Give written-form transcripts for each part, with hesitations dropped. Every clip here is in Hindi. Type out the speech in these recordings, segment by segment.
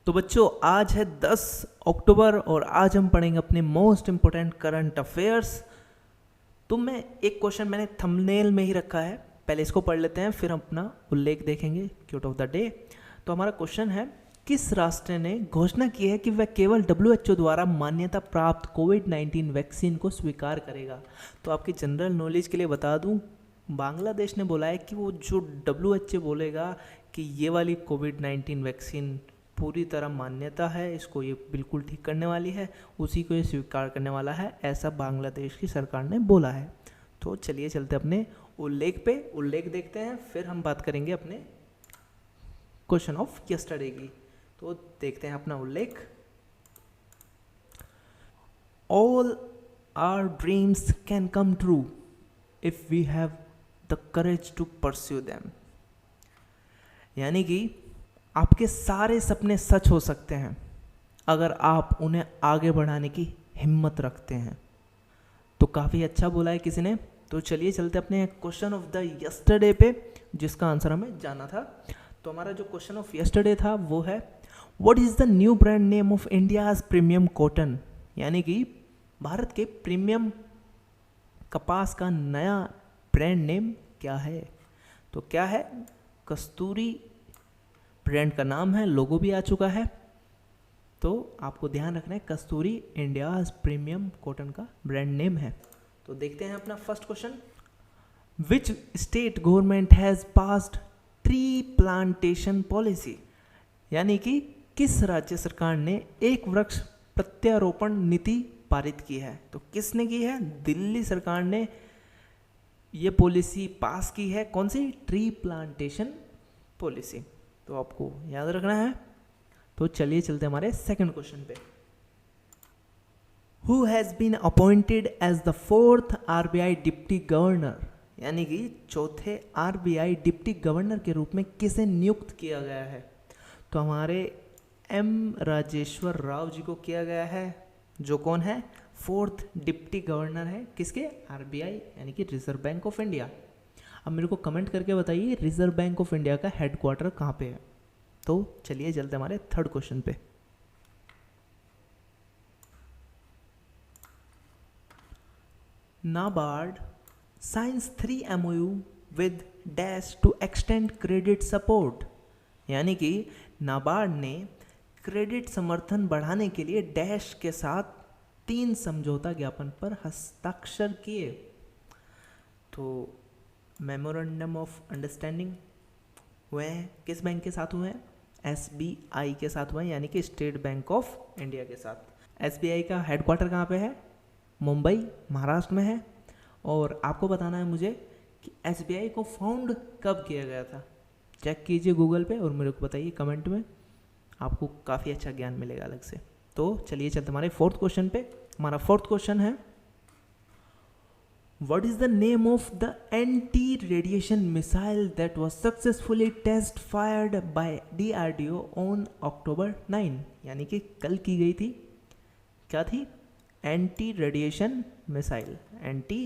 तो बच्चों आज है 10 अक्टूबर और आज हम पढ़ेंगे अपने मोस्ट इम्पोर्टेंट करंट अफेयर्स। तो मैं एक क्वेश्चन मैंने थंबनेल में ही रखा है, पहले इसको पढ़ लेते हैं फिर हम अपना उल्लेख देखेंगे क्यूट ऑफ द डे। तो हमारा क्वेश्चन है, किस राष्ट्र ने घोषणा की है कि वह केवल WHO द्वारा मान्यता प्राप्त कोविड-19 वैक्सीन को स्वीकार करेगा। तो आपकी जनरल नॉलेज के लिए बता दूं, बांग्लादेश ने बोला है कि वो जो WHO बोलेगा कि ये वाली कोविड-19 वैक्सीन पूरी तरह मान्यता है, इसको ये बिल्कुल ठीक करने वाली है, उसी को ये स्वीकार करने वाला है, ऐसा बांग्लादेश की सरकार ने बोला है। तो चलिए चलते अपने उल्लेख पे, उल्लेख देखते हैं फिर हम बात करेंगे अपने क्वेश्चन ऑफ यस्टरडे की। तो देखते हैं अपना उल्लेख। All our dreams can come true if we have the courage to pursue them. यानी कि आपके सारे सपने सच हो सकते हैं अगर आप उन्हें आगे बढ़ाने की हिम्मत रखते हैं। तो काफ़ी अच्छा बोला है किसी ने। तो चलिए चलते अपने क्वेश्चन ऑफ द यस्टरडे पे, जिसका आंसर हमें जाना था। तो हमारा जो क्वेश्चन ऑफ यस्टरडे था वो है, what is the new brand name of India's premium cotton. यानी कि भारत के प्रीमियम कपास का नया ब्रांड नेम क्या है। तो क्या है, कस्तूरी ब्रांड का नाम है, लोगो भी आ चुका है। तो आपको ध्यान रखना है, कस्तूरी इंडियाज प्रीमियम कॉटन का ब्रांड नेम है। तो देखते हैं अपना first question, which state government has passed tree plantation policy. यानी कि किस राज्य सरकार ने एक वृक्ष प्रत्यारोपण नीति पारित की है। तो किसने की है, दिल्ली सरकार ने ये पॉलिसी पास की है। कौन सी, ट्री प्लांटेशन पॉलिसी। तो आपको याद रखना है। तो चलिए चलते हमारे सेकंड क्वेश्चन पे, who has been appointed as the 4th RBI deputy governor. यानी कि चौथे RBI डिप्टी गवर्नर के रूप में किसे नियुक्त किया गया है। तो हमारे M राजेश्वर राव जी को किया गया है, जो कौन है, 4th डिप्टी गवर्नर है किसके, RBI यानी कि रिजर्व बैंक ऑफ इंडिया। अब मेरे को कमेंट करके बताइए रिजर्व बैंक ऑफ इंडिया का हेडक्वार्टर कहाँ पे है। तो चलिए चलते हमारे थर्ड क्वेश्चन पे, NABARD signs 3 MOU with dash to extend credit support. यानी कि नाबार्ड ने क्रेडिट समर्थन बढ़ाने के लिए डैश के साथ 3 समझौता ज्ञापन पर हस्ताक्षर किए। तो मेमोरेंडम ऑफ अंडरस्टैंडिंग हुए हैं, किस बैंक के साथ हुए हैं, SBI के साथ हुए हैं, यानी कि स्टेट बैंक ऑफ इंडिया के साथ। SBI का हेडक्वार्टर कहाँ पे है, मुंबई महाराष्ट्र में है। और आपको बताना है मुझे कि SBI को फाउंड कब किया गया था। चेक कीजिए गूगल पे और मेरे को बताइए कमेंट में, आपको काफ़ी अच्छा ज्ञान मिलेगा अलग से। तो चलिए चलते हमारे फोर्थ क्वेश्चन पे। हमारा फोर्थ क्वेश्चन है, What is the name of the anti-radiation missile that was successfully test fired by DRDO on October 9। यानी कि कल की गई थी, क्या थी, anti radiation missile. Anti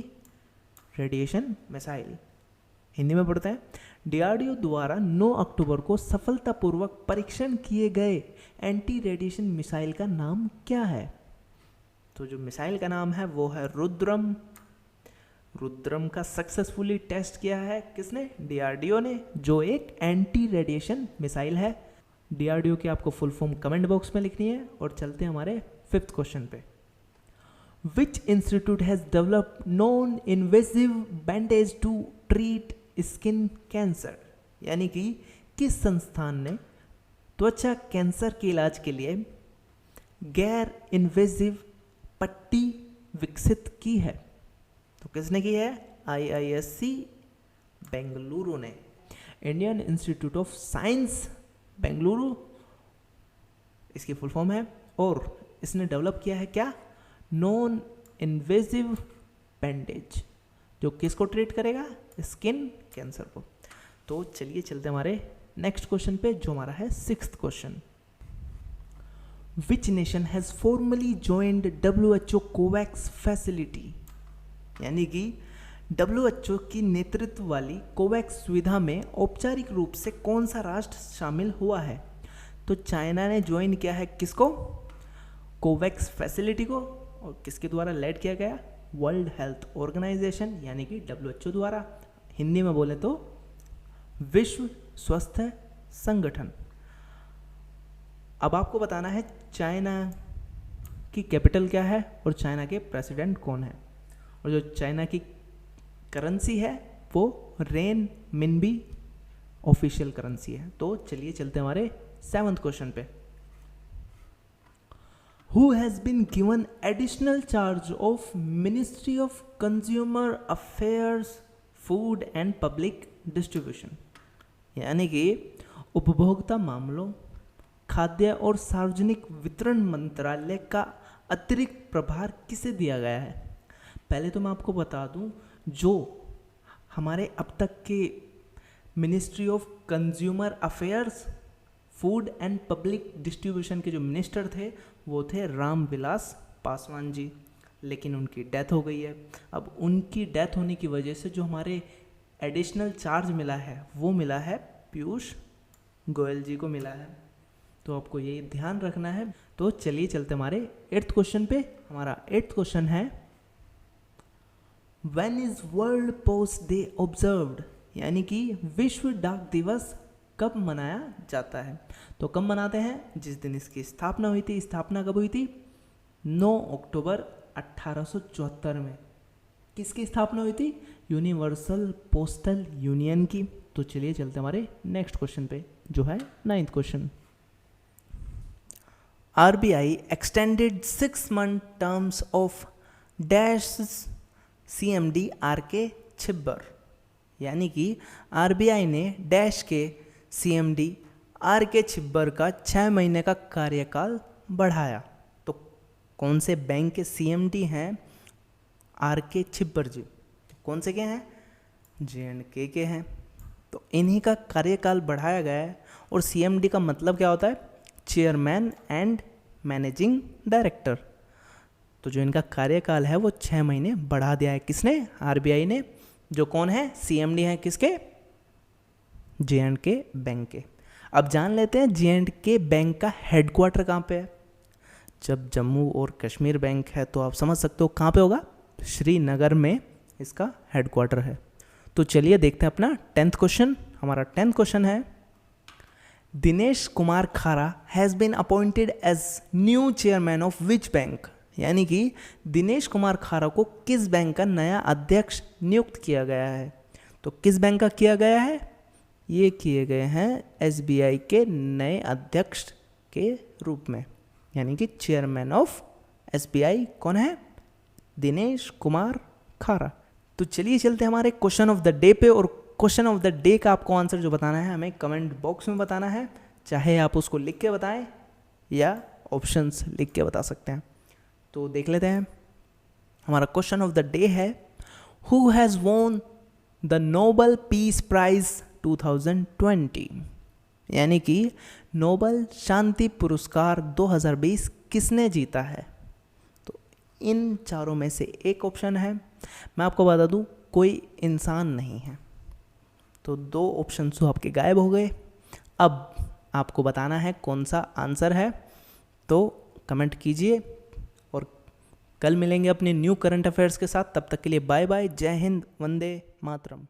radiation missile Hindi में पढ़ते हैं। DRDO द्वारा 9 अक्टूबर को सफलतापूर्वक परीक्षण किए गए एंटी रेडिएशन मिसाइल का नाम क्या है। तो जो मिसाइल का नाम है वो है रुद्रम। रुद्रम का सक्सेसफुली टेस्ट किया है किसने, DRDO ने, जो एक एंटी रेडिएशन मिसाइल है। DRDO की आपको फुल फॉर्म कमेंट बॉक्स में लिखनी है। और चलते हैं हमारे फिफ्थ क्वेश्चन पे, which institute has developed non invasive bandage to treat skin cancer. यानी कि किस संस्थान ने त्वचा कैंसर के इलाज के लिए गैर इन्वेसिव पट्टी विकसित की है। तो किसने की है, IISc बेंगलुरु ने, Indian institute of science Bengaluru इसकी फुल फॉर्म है। और इसने डेवलप किया है क्या, नॉन इन्वेसिव बैंडेज, जो किसको ट्रीट करेगा, स्किन कैंसर को। तो चलिए चलते हमारे नेक्स्ट क्वेश्चन पे, जो हमारा है sixth question, which nation has formally joined WHO Covax facility. यानी कि WHO की नेतृत्व वाली कोवैक्स सुविधा में औपचारिक रूप से कौन सा राष्ट्र शामिल हुआ है। तो चाइना ने ज्वाइन किया है किसको? कोवैक्स फैसिलिटी को, और किसके द्वारा लेड किया गया? वर्ल्ड हेल्थ ऑर्गेनाइजेशन यानी कि WHO द्वारा, हिंदी में बोले तो विश्व स्वास्थ्य संगठन। अब आपको बताना है चाइना की कैपिटल क्या है और चाइना के प्रेसिडेंट कौन है। और जो चाइना की करेंसी है वो रेन मिनबी ऑफिशियल करेंसी है। तो चलिए चलते हमारे 7th क्वेश्चन पे। Who has been given additional charge of Ministry of Consumer Affairs, Food and Public Distribution, यानी कि उपभोक्ता मामलों, खाद्य और सार्वजनिक वितरण मंत्रालय का अतिरिक्त प्रभार किसे दिया गया है? पहले तो मैं आपको बता दूं, जो हमारे अब तक के ministry of consumer affairs, food and public distribution के जो मिनिस्टर थे वो थे रामविलास पासवान जी, लेकिन उनकी डेथ हो गई है। अब उनकी डेथ होने की वजह से जो हमारे एडिशनल चार्ज मिला है वो मिला है पीयूष गोयल जी को मिला है। तो आपको ये ध्यान रखना है। तो चलिए चलते हमारे 8th क्वेश्चन पे। हमारा 8th क्वेश्चन है when is world post day observed, यानी कि विश्व डाक दिवस कब मनाया जाता है? तो कब मनाते हैं? जिस दिन इसकी स्थापना हुई थी। स्थापना कब हुई थी? 9 अक्टूबर 1874 में। किसकी स्थापना हुई थी? यूनिवर्सल पोस्टल यूनियन की। तो चलिए चलते हमारे नेक्स्ट क्वेश्चन पे जो है 9th question. RBI extended 6 month terms of dash CMD RK Chhibber, यानी कि RBI ने डैश के CMD RK छिब्बर का 6 महीने का कार्यकाल बढ़ाया। तो कौन से बैंक के CMD हैं RK छिब्बर जी? कौन से के हैं? J&K के हैं। तो इन्हीं का कार्यकाल बढ़ाया गया है। और CMD का मतलब क्या होता है? Chairman and managing director. तो जो इनका कार्यकाल है वो 6 महीने बढ़ा दिया है। किसने? RBI ने। जो कौन है? CMD हैं किसके? J&K बैंक के। अब जान लेते हैं J&K बैंक का हेडक्वार्टर कहाँ पे है। जब जम्मू और कश्मीर बैंक है तो आप समझ सकते हो कहाँ पे होगा? श्रीनगर में इसका हेडक्वार्टर है। तो चलिए देखते हैं अपना 10th क्वेश्चन। हमारा 10th क्वेश्चन है Dinesh Kumar Khara has been appointed as new chairman of which bank, यानी कि दिनेश कुमार खारा को किस बैंक का नया अध्यक्ष नियुक्त किया गया है? तो किस बैंक का किया गया है? ये किए गए हैं SBI के नए अध्यक्ष के रूप में, यानी कि चेयरमैन ऑफ SBI कौन है? दिनेश कुमार खारा। तो चलिए चलते हैं हमारे क्वेश्चन ऑफ द डे पे। और क्वेश्चन ऑफ द डे का आपको आंसर जो बताना है हमें कमेंट बॉक्स में बताना है, चाहे आप उसको लिख के बताएं या ऑप्शंस लिख के बता सकते हैं। तो देख लेते हैं। हमारा क्वेश्चन ऑफ द डे है who has won the Nobel peace prize 2020, यानी कि नोबल शांति पुरस्कार 2020 किसने जीता है? तो इन चारों में से एक ऑप्शन है। मैं आपको बता दूं कोई इंसान नहीं है। तो 2 ऑप्शन तो आपके गायब हो गए। अब आपको बताना है कौन सा आंसर है। तो कमेंट कीजिए और कल मिलेंगे अपने न्यू करंट अफेयर्स के साथ। तब तक के लिए बाय बाय। जय हिंद, वंदे मातरम।